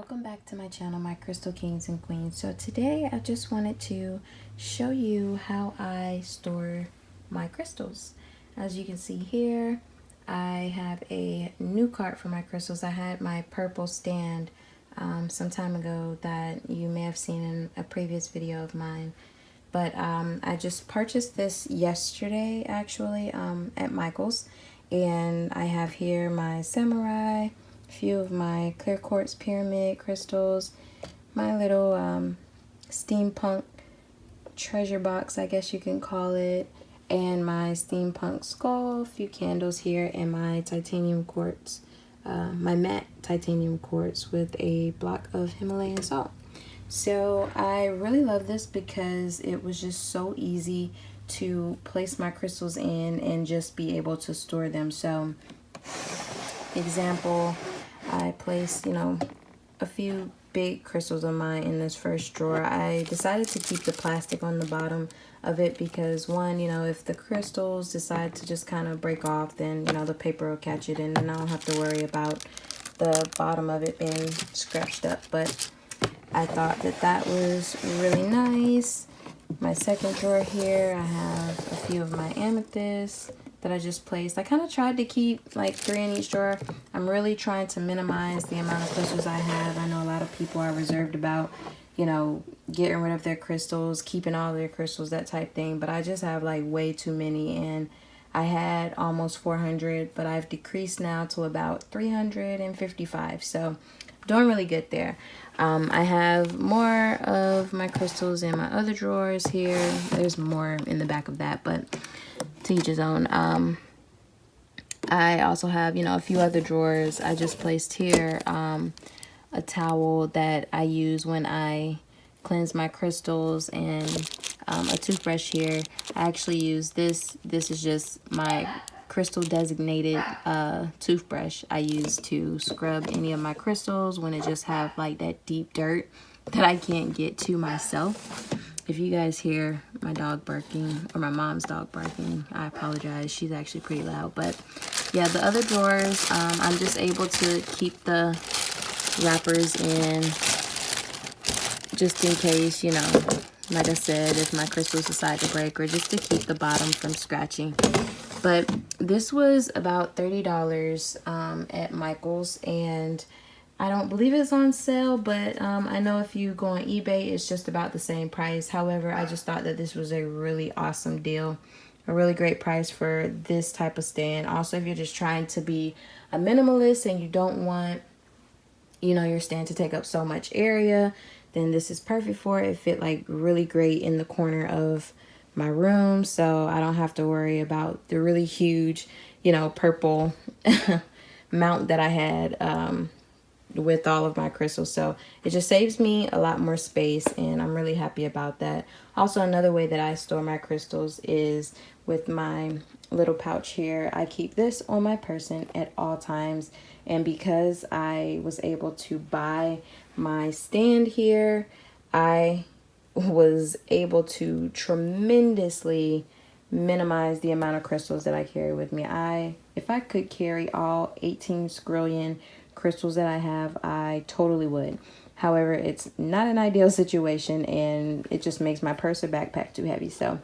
Welcome back to my channel, my crystal kings and queens. So today I just wanted to show you how I store my crystals. As you can see here, I have a new cart for my crystals. I had my purple stand some time ago that you may have seen in a previous video of mine, but I just purchased this yesterday actually at Michael's, and I have here my samurai, a few of my clear quartz pyramid crystals, my little steampunk treasure box, I guess you can call it, and my steampunk skull, a few candles here, and my titanium quartz, my matte titanium quartz with a block of Himalayan salt. So I really love this because it was just so easy to place my crystals in and just be able to store them. So example, I placed, a few big crystals of mine in this first drawer. I decided to keep the plastic on the bottom of it because one, if the crystals decide to just kind of break off, then, the paper will catch it and then I don't have to worry about the bottom of it being scratched up. But I thought that was really nice. My second drawer here, I have a few of my amethysts that I just placed. I kind of tried to keep like 3 in each drawer. I'm really trying to minimize the amount of crystals I have. I know a lot of people are reserved about, getting rid of their crystals, keeping all their crystals, that type thing. But I just have like way too many, and I had almost 400, but I've decreased now to about 355. So doing really good there. I have more of my crystals in my other drawers here. There's more in the back of that, but to each his own. I also have, a few other drawers. I just placed here a towel that I use when I cleanse my crystals, and a toothbrush here. I actually use this. This is just my crystal designated toothbrush I use to scrub any of my crystals when it just have like that deep dirt that I can't get to myself. If you guys hear my dog barking, or my mom's dog barking, I apologize. She's actually pretty loud. But yeah, the other drawers, I'm just able to keep the wrappers in just in case, like I said, if my crystals decide to break, or just to keep the bottom from scratching. But this was about $30 at Michael's, and I don't believe it's on sale, but I know if you go on eBay, it's just about the same price. However, I just thought that this was a really awesome deal, a really great price for this type of stand. Also, if you're just trying to be a minimalist and you don't want, your stand to take up so much area, then this is perfect for it. It fit like really great in the corner of my room, so I don't have to worry about the really huge, purple mount that I had with all of my crystals. So it just saves me a lot more space, and I'm really happy about that. Also, another way that I store my crystals is with my little pouch here. I keep this on my person at all times, and because I was able to buy my stand here, I was able to tremendously minimize the amount of crystals that I carry with me. If I could carry all 18 skrillion crystals that I have, I totally would. However, it's not an ideal situation, and it just makes my purse or backpack too heavy. So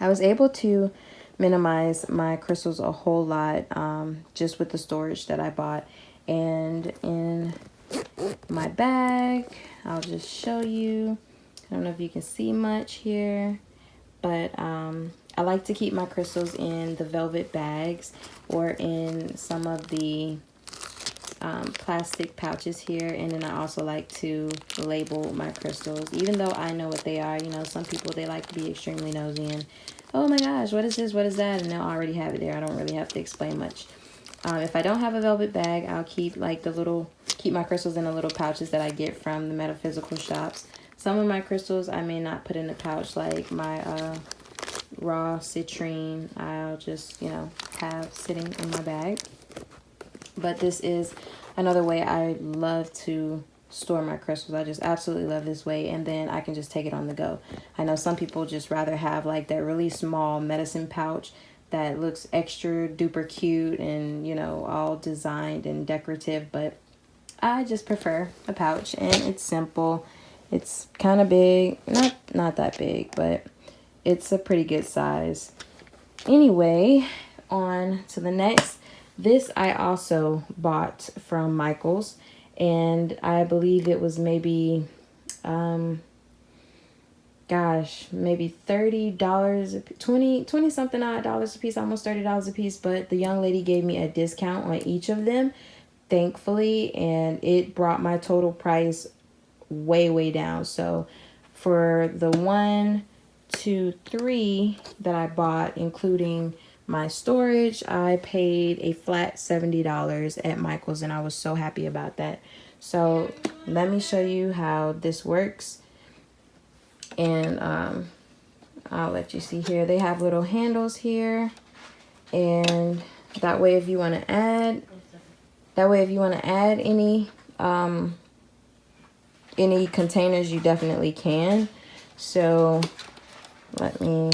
I was able to minimize my crystals a whole lot just with the storage that I bought. And in my bag, I'll just show you. I don't know if you can see much here, but I like to keep my crystals in the velvet bags or in some of the plastic pouches here. And then I also like to label my crystals, even though I know what they are. Some people, they like to be extremely nosy and, oh my gosh, what is this, what is that, and they'll already have it there. I don't really have to explain much. If I don't have a velvet bag, I'll keep like keep my crystals in the little pouches that I get from the metaphysical shops. Some of my crystals I may not put in a pouch, like my raw citrine. I'll just, have sitting in my bag. But this is another way I love to store my crystals. I just absolutely love this way, and then I can just take it on the go. I know some people just rather have like that really small medicine pouch that looks extra duper cute and, all designed and decorative, but I just prefer a pouch, and it's simple. It's kind of big, not that big, but it's a pretty good size. Anyway, on to the next. This I also bought from Michael's, and I believe it was maybe gosh, maybe $30, 20 something odd dollars a piece, almost $30 a piece. But the young lady gave me a discount on each of them, thankfully, and it brought my total price way down. So for the 1, 2, 3 that I bought, including my storage, I paid a flat $70 at Michael's, and I was so happy about that. So let me show you how this works. And I'll let you see here. They have little handles here, and that way if you want to add any containers, you definitely can. So I'll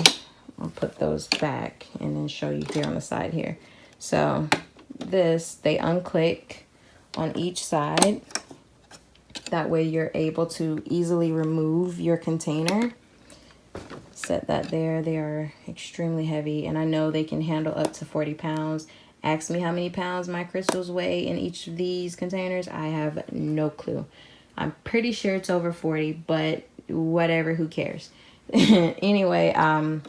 put those back and then show you here on the side here. So they unclick on each side. That way you're able to easily remove your container. Set that there. They are extremely heavy, and I know they can handle up to 40 pounds. Ask me how many pounds my crystals weigh in each of these containers. I have no clue. I'm pretty sure it's over 40, but whatever, who cares? Anyway, so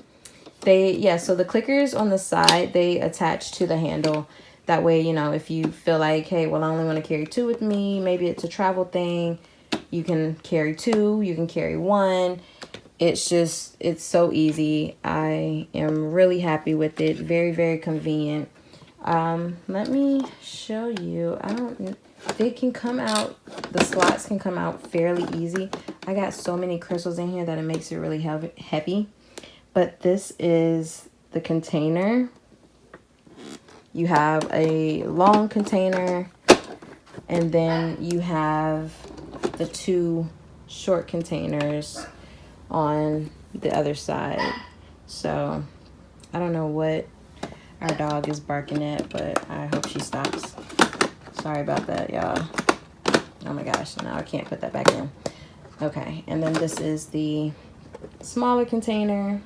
the clickers on the side, they attach to the handle. That way, you know, if you feel like, hey, well, I only want to carry 2 with me, maybe it's a travel thing, you can carry 2, you can carry 1. It's so easy. I am really happy with it. Very, very convenient. Let me show you. They can come out, the slots can come out fairly easy. I got so many crystals in here that it makes it really heavy. But this is the container. You have a long container, and then you have the 2 short containers on the other side. So I don't know what our dog is barking at, but I hope she stops. Sorry about that, y'all. Oh my gosh, now I can't put that back in. Okay, and then this is the smaller container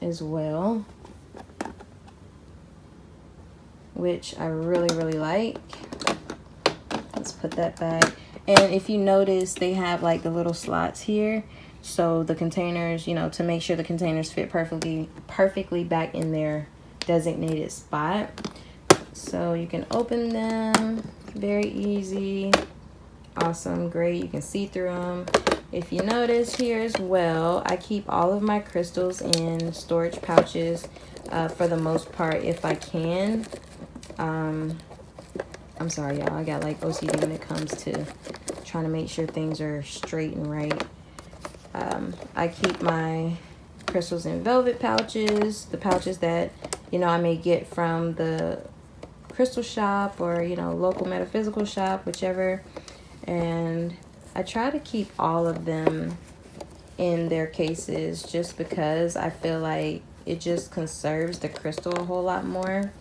as well, which I really like. Let's put that back. And if you notice, they have like the little slots here, so the containers, you know, to make sure the containers fit perfectly back in their designated spot. So you can open them, very easy. Awesome, great. You can see through them. If you notice here as well, I keep all of my crystals in storage pouches for the most part, if I can. I'm sorry, y'all. I got like OCD when it comes to trying to make sure things are straight and right. I keep my crystals in velvet pouches, the pouches that, you know, I may get from the crystal shop or, you know, local metaphysical shop, whichever. And I try to keep all of them in their cases just because I feel like it just conserves the crystal a whole lot more.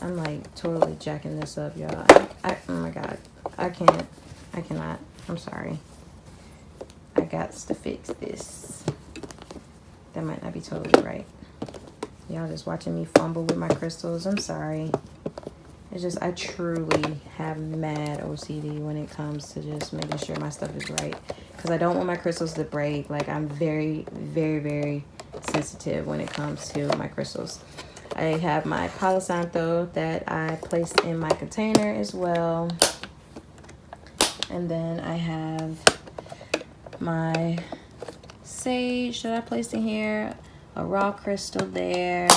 I'm like totally jacking this up, y'all. Oh my God. I cannot. I'm sorry. I got to fix this. That might not be totally right. Y'all just watching me fumble with my crystals. I'm sorry. It's just, I truly have mad OCD when it comes to just making sure my stuff is right. Because I don't want my crystals to break. Like, I'm very, very, very sensitive when it comes to my crystals. I have my Palo Santo that I placed in my container as well. And then I have my sage that I placed in here. A raw crystal there.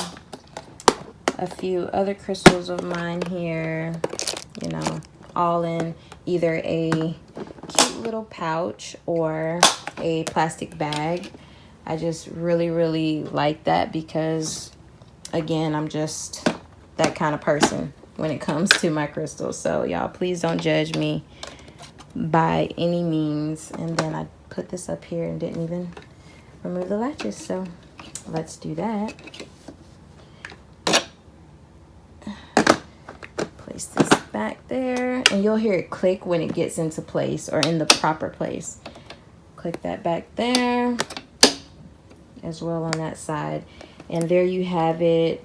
A few other crystals of mine here, you know, all in either a cute little pouch or a plastic bag. I just really like that because, again, I'm just that kind of person when it comes to my crystals. So y'all, please don't judge me by any means. And then I put this up here and didn't even remove the latches, so let's do that. Place this back there, and you'll hear it click when it gets into place or in the proper place. Click that back there as well on that side. And there you have it,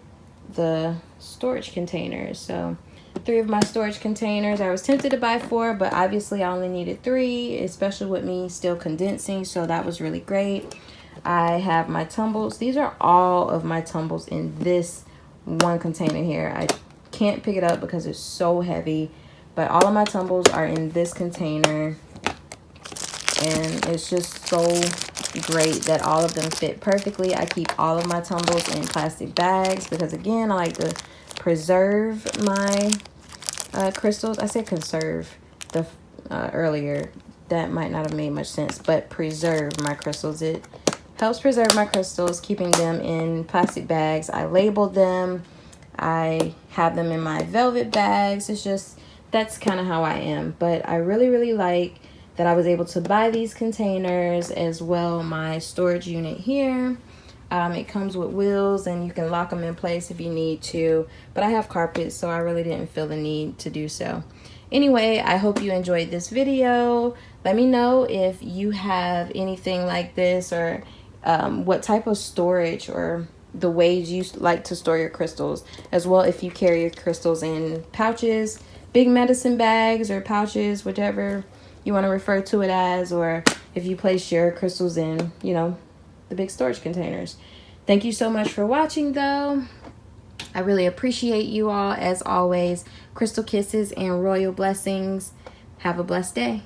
the storage containers. So 3 of my storage containers. I was tempted to buy 4, but obviously I only needed 3, especially with me still condensing, so that was really great. I have my tumbles. These are all of my tumbles in this one container here. I can't pick it up because it's so heavy, but all of my tumbles are in this container, and it's just so great that all of them fit perfectly. I keep all of my tumbles in plastic bags because, again, I like to preserve my crystals. I said conserve earlier. That might not have made much sense, but preserve my crystals. It helps preserve my crystals, keeping them in plastic bags. I labeled them. I have them in my velvet bags. It's just, that's kind of how I am. But I really, really like that I was able to buy these containers, as well my storage unit here. It comes with wheels and you can lock them in place if you need to, but I have carpets, so I really didn't feel the need to do so. Anyway, I hope you enjoyed this video. Let me know if you have anything like this, or what type of storage or the ways you like to store your crystals, as well if you carry your crystals in pouches, big medicine bags, or pouches, whichever you want to refer to it as, or if you place your crystals in, you know, the big storage containers. Thank you so much for watching, though. I really appreciate you all, as always. Crystal kisses and royal blessings. Have a blessed day.